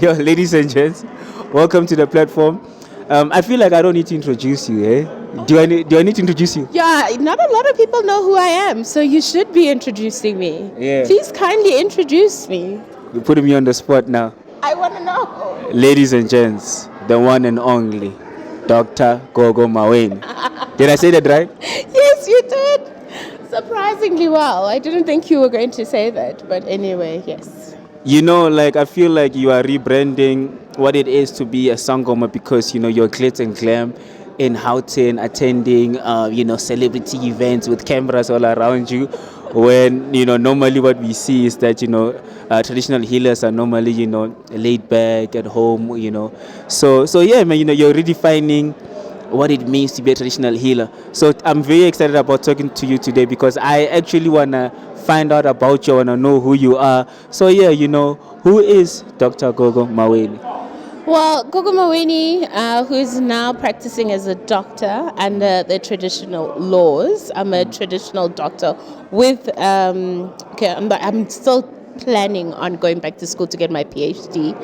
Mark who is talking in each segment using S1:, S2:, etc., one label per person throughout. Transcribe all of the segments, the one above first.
S1: Yo, ladies and gents, welcome to the platform. I feel like I don't need to introduce you, eh? Do I need to introduce you?
S2: Yeah, not a lot of people know who I am, so you should be introducing me.
S1: Yeah.
S2: Please kindly introduce me.
S1: You're putting me on the spot now.
S2: I want to know.
S1: Ladies and gents, the one and only Dr. Gogo Maweni. Did I say that right?
S2: Yes, you did. Surprisingly well. I didn't think you were going to say that, but anyway, yes.
S1: I feel like you are rebranding what it is to be a Sangoma because, you're glitz and glam in Houghton, attending, celebrity events with cameras all around you. When, normally what we see is that, traditional healers are normally, laid back at home, So yeah, man, you're redefining what it means to be a traditional healer. So I'm very excited about talking to you today because I actually want to find out about you, want to know who you are. So yeah, who is Dr. Gogo Maweni?
S2: Well, Gogo Maweni, who is now practicing as a doctor under the traditional laws. I'm a traditional doctor with, I'm still planning on going back to school to get my PhD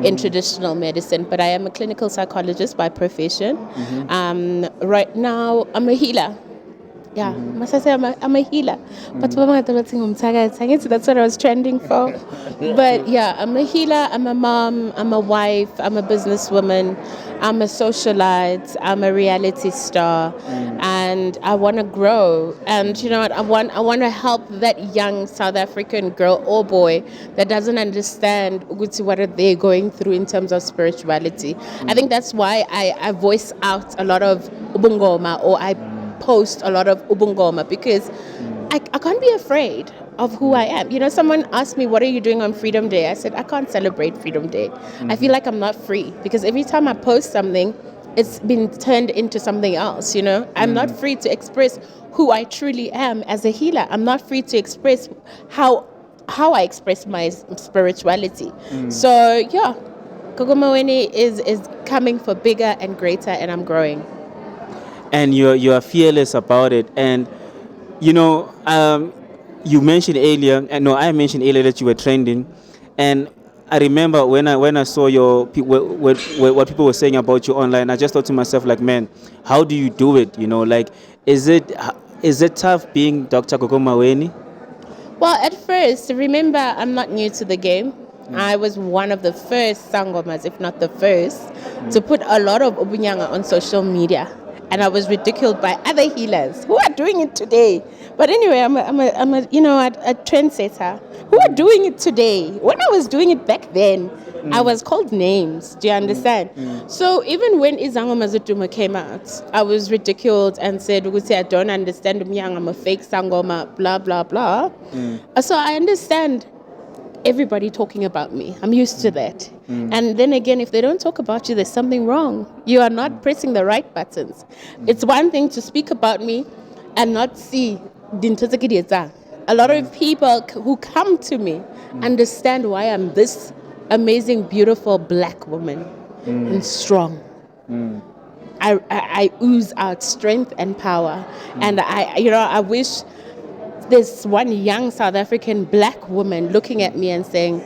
S2: in traditional medicine, but I am a clinical psychologist by profession. Right now, I'm a healer. Yeah, must I say I'm a healer. But that's what I was trending for. But yeah, I'm a healer, I'm a mom, I'm a wife, I'm a businesswoman, I'm a socialite, I'm a reality star, and I want to grow. And you know what? I want to help that young South African girl or boy that doesn't understand what are they going through in terms of spirituality. I think that's why I voice out a lot of ubungoma, or I post a lot of ubungoma, because I can't be afraid of who I am. Someone asked me, what are you doing on Freedom Day? I said, I can't celebrate Freedom Day. I feel like I'm not free because every time I post something, it's been turned into something else. I'm not free to express who I truly am as a healer. I'm not free to express how I express my spirituality. So yeah, Gogo Maweni is coming for bigger and greater, and I'm growing.
S1: And you're fearless about it. And you mentioned earlier, and no, I mentioned earlier that you were trending, and I remember when I saw what people were saying about you online, I just thought to myself, like, man, how do you do it? Like, is it tough being Dr. Gogo Maweni?
S2: Well, at first, remember, I'm not new to the game. I was one of the first sangomas, if not the first, to put a lot of ubunyanga on social media. And I was ridiculed by other healers who are doing it today. But anyway, I'm a trendsetter who are doing it today. When I was doing it back then, I was called names. Do you understand? So even when Izango Mazutuma came out, I was ridiculed and said, I don't understand Umyang, I'm a fake Sangoma, blah, blah, blah. So I understand everybody talking about me. I'm used to that. And then again, if they don't talk about you, there's something wrong. You are not pressing the right buttons. It's one thing to speak about me and not see. A lot of people who come to me understand why I'm this amazing, beautiful black woman and strong. I ooze out strength and power. And I wish there's one young South African black woman looking at me and saying,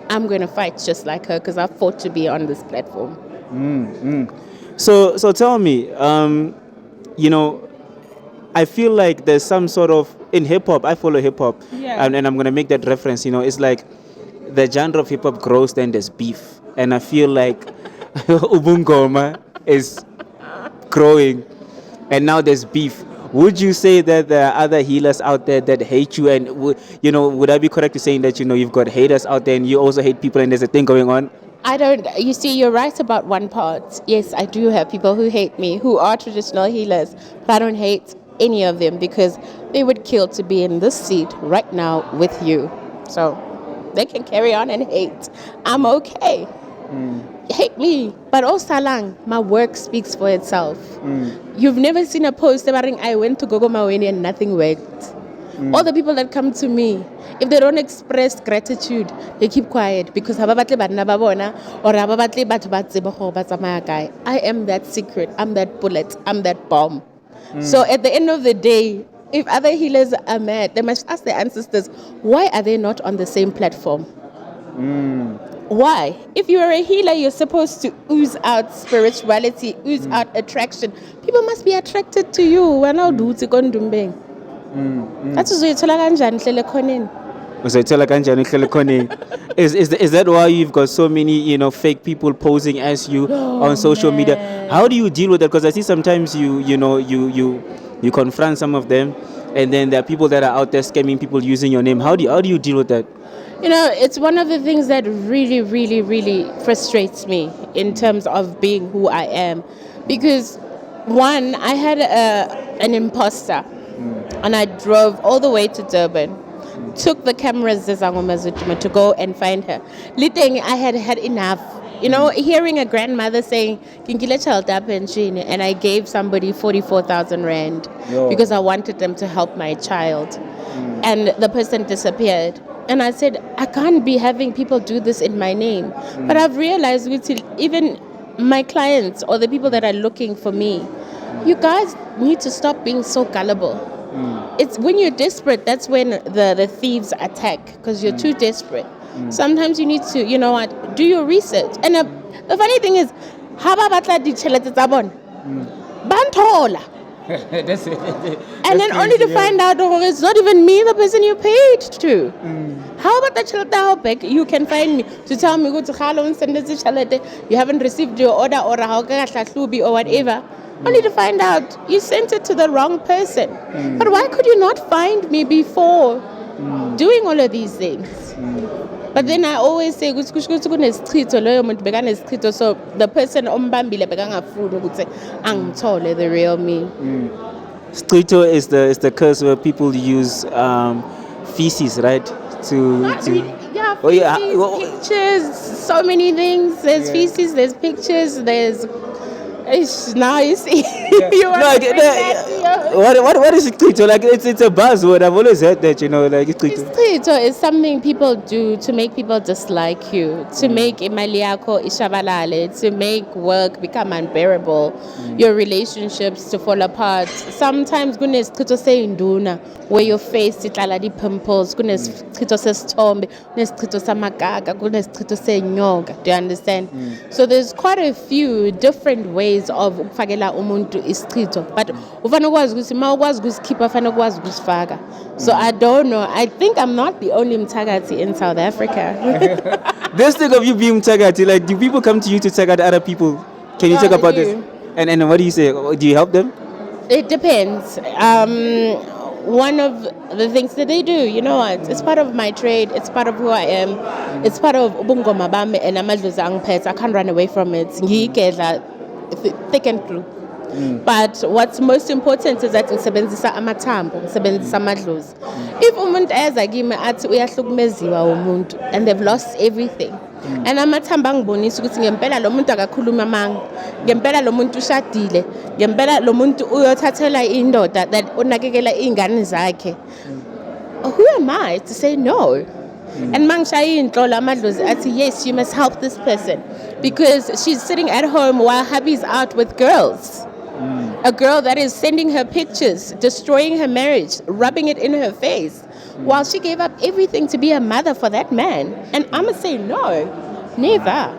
S2: I'm going to fight just like her because I fought to be on this platform.
S1: So tell me, I feel like there's some sort of, in hip-hop, I follow hip-hop, and I'm going to make that reference, it's like the genre of hip-hop grows, then there's beef. And I feel like Ubungoma is growing, and now there's beef. Would you say that there are other healers out there that hate you? And would I be correct to saying that you've got haters out there and you also hate people and there's a thing going on?
S2: I don't. You see, you're right about one part. Yes, I do have people who hate me, who are traditional healers, but I don't hate any of them because they would kill to be in this seat right now with you. So they can carry on and hate. I'm okay. Hate me, but also my work speaks for itself. You've never seen a post about I went to Gogo Maweni and nothing worked. All the people that come to me, if they don't express gratitude, they keep quiet because I am that secret, I'm that bullet, I'm that bomb. So at the end of the day, if other healers are mad, they must ask their ancestors, why are they not on the same platform? Why? If you are a healer, you're supposed to ooze out spirituality, ooze out attraction. People must be attracted to you. We're not duty kondumbeng. That's what you're telling.
S1: Uzayithola kanjani uhlele khona? Is that why you've got so many fake people posing as you on social media? How do you deal with that? Because I see sometimes you confront some of them, and then there are people that are out there scamming people using your name. How do you deal with that?
S2: It's one of the things that really, really, really frustrates me in terms of being who I am. Because, one, I had an imposter, and I drove all the way to Durban, took the cameras to go and find her. Litting, I had enough. Hearing a grandmother saying, and I gave somebody 44,000 rand because I wanted them to help my child. And the person disappeared. And I said, I can't be having people do this in my name. But I've realized even my clients or the people that are looking for me, you guys need to stop being so gullible. It's when you're desperate, that's when the thieves attack, because you're too desperate. Sometimes you need to, do your research. And the funny thing is, Bantola.
S1: That's it.
S2: And then only to find out, it's not even me, the person you paid to. How about the child back? You can find me to tell me go to Halo and send you haven't received your order or or whatever. Only to find out you sent it to the wrong person. But why could you not find me before doing all of these things? But then I always say, so the person the real me.
S1: Strito is the curse where people use feces, right?
S2: Pictures, so many things. There's feces, there's pictures, there's. Now you see.
S1: What is Strito? Like it's a buzzword. I've always heard that, like
S2: Strito is something people do to make people dislike you, to make imali yakho ishabalale, to make work become unbearable, your relationships to fall apart. Sometimes kunestrito seinduna, where your face itlala di pimples, kunestrito sesithombe, kunestrito samagaga, kunestrito senyoka. Do you understand? So there's quite a few different ways of ukufakela umuntu istrito, but ufana ukwazi ukuthi mawukwazi ukusikhipha ufana ukwazi ukusifaka. So I don't know, I think I'm not the only mthakathi in South Africa.
S1: This thing of you being mthakathi, like, do people come to you to tag out other people? Can you talk about this? And what do you say? Do you help them?
S2: It depends. One of the things that they do, it's part of my trade, it's part of who I am, it's part of ubungoma bami and amadlozi angiphethe. I can't run away from it. Ngiyigedla thick and through. But what's most important is that ngisebenzisa amathambo, ngisebenzisa amadlozi. If umuntu eza kimi athi uyahlukumeziwa umuntu and they've lost everything, and amathambo angibonisa ukuthi ngempela lo muntu akakhuluma amanga, ngempela lo muntu ushadile, ngempela lo muntu uyothathela indoda that unakekela izingane zakhe, who am I to say no? And mangishaya inhlolo amadlozi athi yes, you must help this person because she's sitting at home while hubby's out with girls. A girl that is sending her pictures, destroying her marriage, rubbing it in her face, while she gave up everything to be a mother for that man. And I'm going to say no, never.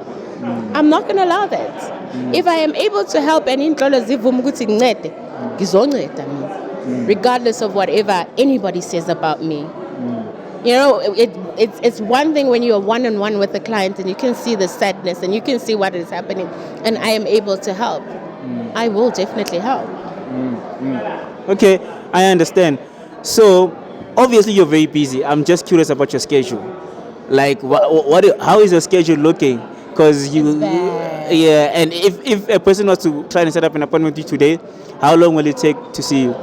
S2: I'm not going to allow that. If I am able to help and inhlolo zivuma ukuthi ngincede, ngizonceda mina, regardless of whatever anybody says about me. It's one thing when you're one-on-one with the client and you can see the sadness and you can see what is happening and I am able to help. I will definitely help.
S1: Okay, I understand. So, obviously you're very busy. I'm just curious about your schedule. Like, how is your schedule looking? Because and if a person was to try and set up an appointment with you today, how long will it take to see you?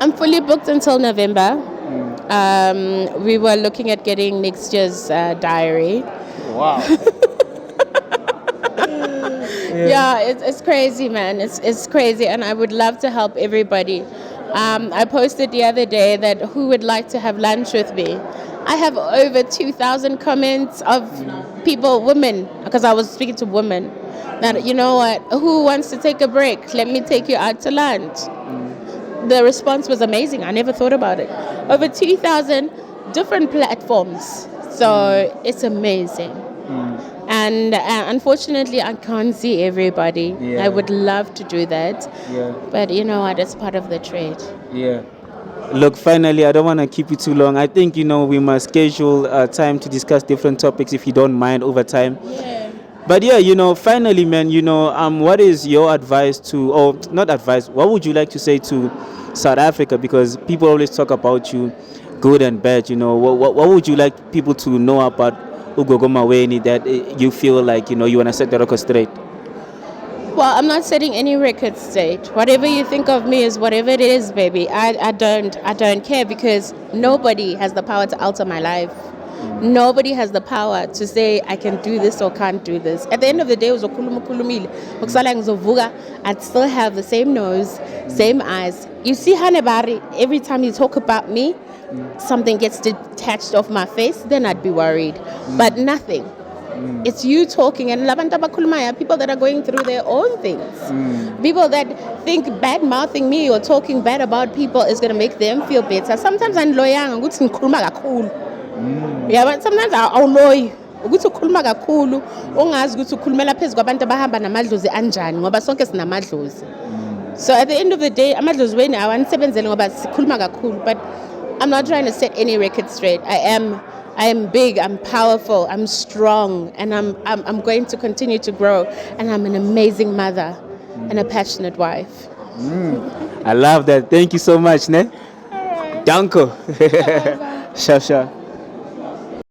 S2: I'm fully booked until November. We were looking at getting next year's diary.
S1: Wow.
S2: Yeah, it's crazy, man. It's crazy, and I would love to help everybody. I posted the other day that who would like to have lunch with me. I have over 2,000 comments of people, women, because I was speaking to women, that, you know what, who wants to take a break? Let me take you out to lunch. The response was amazing. I never thought about it. Over 2,000 different platforms. So it's amazing. And unfortunately, I can't see everybody.
S1: Yeah.
S2: I would love to do that.
S1: Yeah.
S2: But you know what? It's part of the trade.
S1: Yeah. Look, finally, I don't want to keep you too long. I think, we must schedule time to discuss different topics if you don't mind over time.
S2: Yeah.
S1: But yeah, finally, man, what is your advice to, or not advice, what would you like to say to South Africa? Because people always talk about you, good and bad, what would you like people to know about Gogo Maweni that you feel like, you want to set the record straight?
S2: Well, I'm not setting any record straight. Whatever you think of me is whatever it is, baby. I don't care, because nobody has the power to alter my life. Nobody has the power to say I can do this or can't do this. At the end of the day, I'd still have the same nose, same eyes. You see, Hanebari, every time you talk about me, something gets detached off my face, then I'd be worried. But nothing. It's you talking, and labanta bakulmaya, people that are going through their own things. People that think bad mouthing me or talking bad about people is going to make them feel better. Sometimes I'm loyal, yeah, but sometimes I'm loyal. Ukuthi ukhuluma kakhulu ongazi ukuthi ukhulumela phezulu kwabantu abahamba namadlozi anjani ngoba sonke sinamadlozi. So at the end of the day, amadlozi wenu awanisebenzele ngoba sikhuluma kakhulu, but I'm not trying to set any record straight. I am big, I'm powerful, I'm strong, and I'm going to continue to grow, and I'm an amazing mother and a passionate wife.
S1: I love that. Thank you so much, ne? Danko. Sha sha.